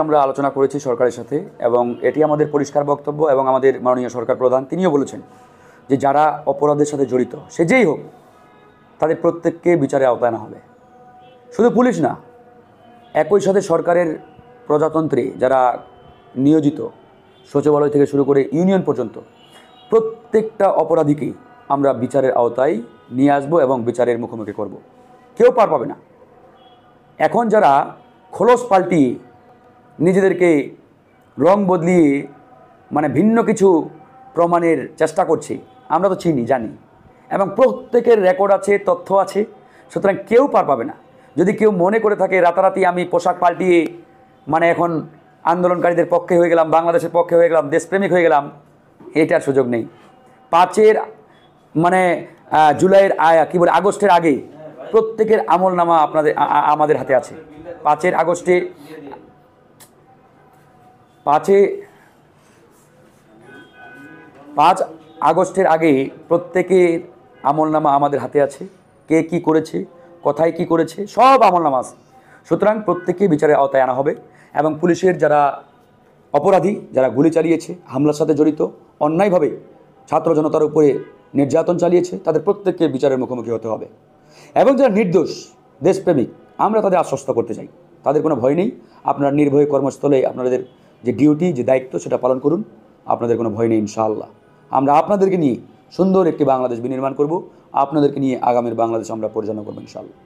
আমরা আলোচনা করেছি সরকারের সাথে এবং এটি আমাদের পরিষ্কার বক্তব্য এবং আমাদের মাননীয় সরকার প্রধান তিনিও বলেছেন যে যারা অপরাধের সাথে জড়িত সে যেই হোক তাদের প্রত্যেককে বিচারে আওতায় আনা হবে। শুধু পুলিশ না, একই সাথে সরকারের প্রজাতন্ত্রে যারা নিয়োজিত সচিবালয় থেকে শুরু করে ইউনিয়ন পর্যন্ত প্রত্যেকটা অপরাধীকেই আমরা বিচারের আওতায় নিয়ে আসবো এবং বিচারের মুখোমুখি করব। কেউ পার পাবে না। এখন যারা খোলস পাল্টিয়ে নিজেদেরকে রং বদলিয়ে ভিন্ন কিছু প্রমাণের চেষ্টা করছে, আমরা তো চিনি জানি এবং প্রত্যেকের রেকর্ড আছে, তথ্য আছে। সুতরাং কেউ পার পাবে না। যদি কেউ মনে করে থাকে রাতারাতি আমি পোশাক পাল্টিয়ে এখন আন্দোলনকারীদের পক্ষে হয়ে গেলাম, বাংলাদেশের পক্ষে হয়ে গেলাম, দেশপ্রেমিক হয়ে গেলাম, এটার সুযোগ নেই। 5-এর জুলাইয়ের আগস্টের আগে প্রত্যেকের আমলনামা আমাদের হাতে আছে। 5 আগস্টের আগে প্রত্যেকের আমলনামা আমাদের হাতে আছে। কে কি করেছে, কোথায় কি করেছে, সব আমলনামা আছে। সুতরাং প্রত্যেককে বিচারের আওতায় আনা হবে এবং পুলিশের যারা অপরাধী, যারা গুলি চালিয়েছে, হামলার সাথে জড়িত, অন্যায়ভাবে ছাত্র জনতার উপরে নির্যাতন চালিয়েছে, তাদের প্রত্যেককে বিচারের মুখোমুখি হতে হবে। এবং যারা নির্দোষ দেশপ্রেমিক, আমরা তাদের আশ্বস্ত করতে চাই তাদের কোনো ভয় নেই। আপনারা নির্ভয়ে কর্মস্থলে আপনাদের যে ডিউটি, যে দায়িত্ব, সেটা পালন করুন। আপনাদের কোনো ভয় নেই ইনশাআল্লাহ। আমরা আপনাদেরকে নিয়ে সুন্দর একটি বাংলাদেশ বিনির্মাণ করব। আপনাদেরকে নিয়ে আগামীর বাংলাদেশ আমরা পরিচালনা করবো ইনশাআল্লাহ।